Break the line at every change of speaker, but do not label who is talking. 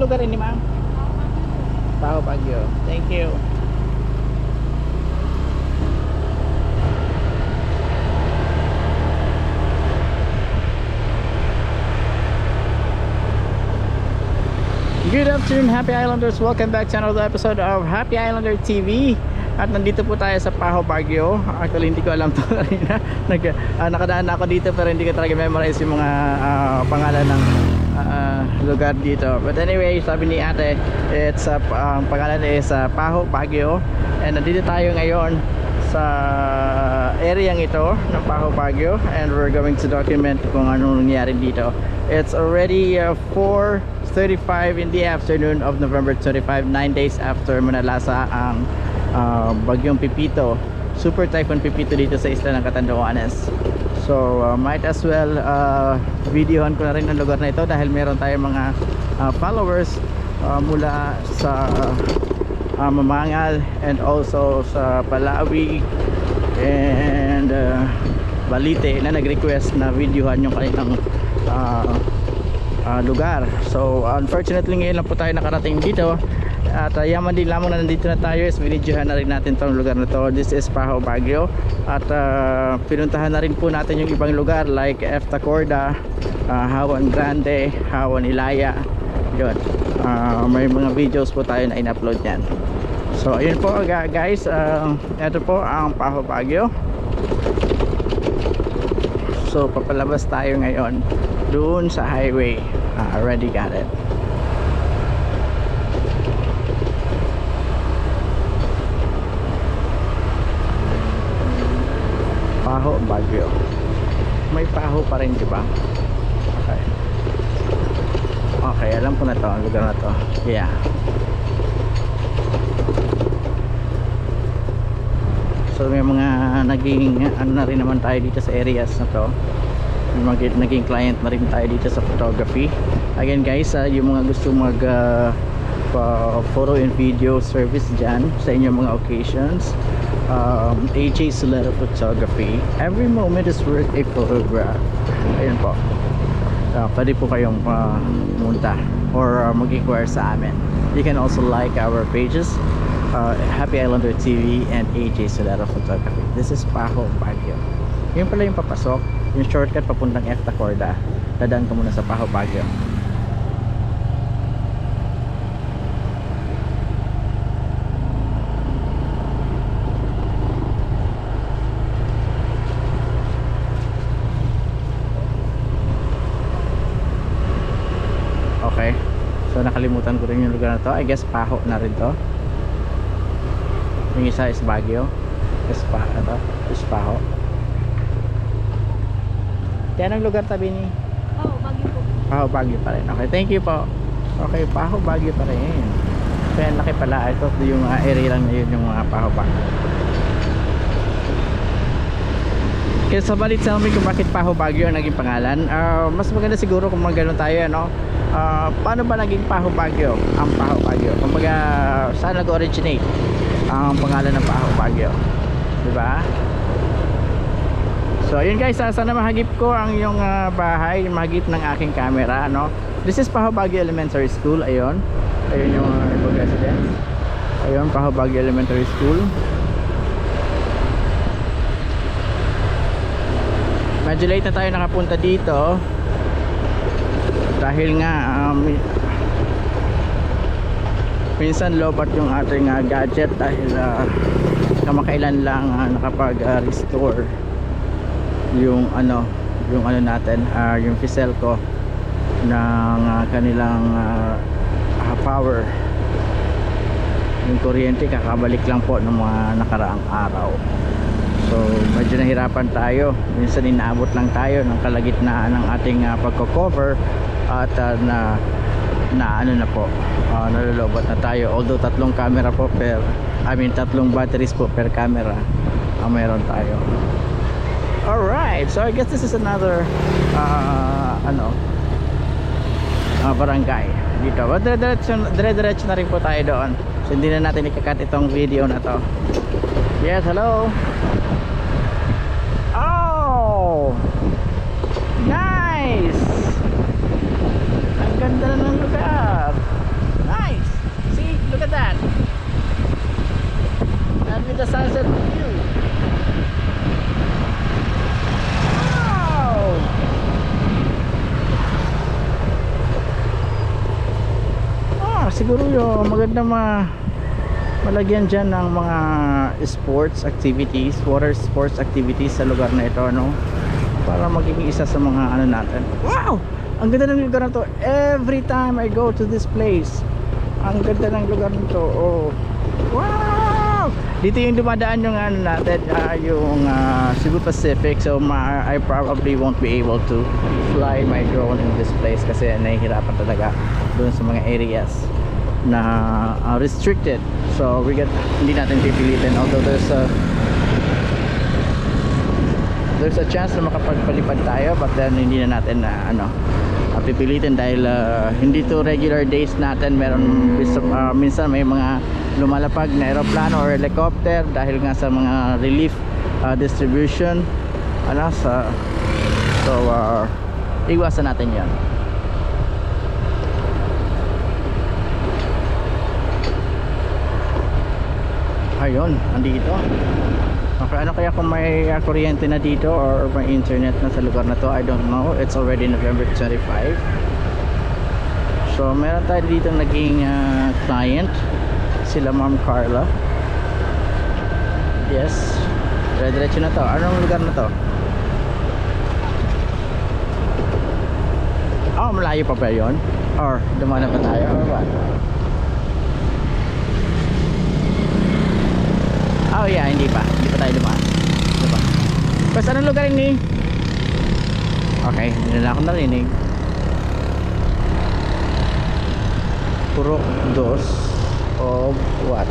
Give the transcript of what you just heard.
lugar ini, ma'am? Paho Baguio. Thank you. Good afternoon, Happy Islanders. Welcome back to another episode of Happy Islander TV. At nandito po tayo sa Paho Baguio. Actually hindi ko alam to kanina. Nakadaan ako dito pero hindi ko talaga memorize yung mga pangalan ng lugar dito. But anyway, sabi ni ate, it's pangalan is Paho Baguio. And nandito tayo ngayon sa area ito ng Paho Baguio, and we're going to document kung ano nangyari dito. It's already 4:35 in the afternoon of November 25, 9 days after manalasa ang bagyong Pipito, Super Typhoon Pipito dito sa isla ng Catanduanes. So might as well videohan ko na rin ang lugar na ito dahil meron tayong mga followers mula sa Mamangal and also sa Palawi and Balite na nag-request na videohan yung kanilang lugar. So unfortunately ngayon lang po tayo nakarating dito at yaman din lamang na nandito na tayo is binidyohan na rin natin tong lugar na to. This is Paho Baguio at pinuntahan na rin po natin yung ibang lugar like Efta Corda, Hawan Grande, Hawan Ilaya. Yun, may mga videos po tayo na in-upload yan. So ayun po guys, ito po ang Paho Baguio. So papalabas tayo ngayon doon sa highway. Already got it. Paho Baguio. May Paho pa rin, di ba? Okay. Okay, alam ko na to, ang lugar na to. Yeah. So may mga naging ano na rin naman tayo dito sa areas na to. Naging client na rin tayo dito sa photography. Again guys, yung mga gusto mag photo and video service dyan sa inyong mga occasions, AJ Solera Photography. Every moment is worth a photograph. Ayun po, pwede po kayong pumunta or mag-inquire sa amin. You can also like our pages, Happy Islander TV and AJ Solera Photography. This is Paho Baguio. Yun pala yung papasok, yung shortcut papuntang Efta Corda. Dadaan ka muna sa Paho Baguio. Okay, so nakalimutan ko rin yung lugar na to. I guess Paho na rin to. Yung isa is Baguio, is Paho. Yan ang lugar tabi ni
Baguio po.
Paho Baguio pa rin. Okay, thank you po. Okay, Paho Baguio pa rin. Kaya laki pala. Ito yung area lang na yun, yung mga Paho Baguio. Kaya sa balit sa amin kung bakit Paho Baguio ang naging pangalan, mas maganda siguro kung magano'n tayo, no? Paano ba naging Paho Baguio ang Paho Baguio? Kumbaga saan nag-originate ang pangalan ng Paho Baguio, diba? So ayun guys, sana mahagip ko ang yung bahay, mahagip ng aking camera, no? This is Paho Baguio Elementary School. Ayun, ayun yung residence. Ayun, Paho Baguio Elementary School. Medyo late na tayo nakapunta dito dahil nga minsan lobat yung ating gadget dahil kamakailan lang nakapag-restore yung ano natin, yung Ficelco ng kanilang power, yung kuryente kakabalik lang po ng mga nakaraang araw. So medyo nahirapan tayo, minsan inaabot lang tayo ng kalagitnaan ng ating pagko-cover at na ano na po, nalulobot na tayo, although tatlong camera po tatlong batteries po per camera ang meron tayo. Alright, so I guess this is another barangay dito. But dire-diretso na rin po tayo doon. So hindi na natin ikakat itong video na to. Yes, hello. Oh, nice. Ang ganda na ng lugar. with the sunset view. Wow! Siguro yung maganda malagyan dyan ng mga sports activities, water sports activities sa lugar na ito, no? Para maging isa sa mga ano natin. Wow! Ang ganda ng lugar na to. Every time I go to this place, ang ganda ng lugar nito. Oh. Wow! Dito yung dumadaan yung ano natin, yung Cebu Pacific. So I probably won't be able to fly my drone in this place kasi nahihirapan talaga doon sa mga areas na restricted. So hindi natin pipilitin, although there's a chance na makapagpalipad tayo, but then hindi na natin pipilitin dahil hindi to regular days natin. Meron minsan may mga lumalapag na aeroplano or helicopter dahil nga sa mga relief distribution so iwasan natin yan. Ayun, andito. Okay, ano kaya kung may kuryente na dito or may internet na sa lugar na to? I don't know. It's already November 25. So meron tayo dito naging client, sila Ma'am Carla. Yes, dire-diretso na to. Anong lugar na to? Oh, malayo pa ba yun? Or dumaan na pa tayo? Or what? Oh yeah, hindi pa tayo dumaan. Diba? Basta anong lugar ini? Okay, hindi na ako narinig. Purok dos of what?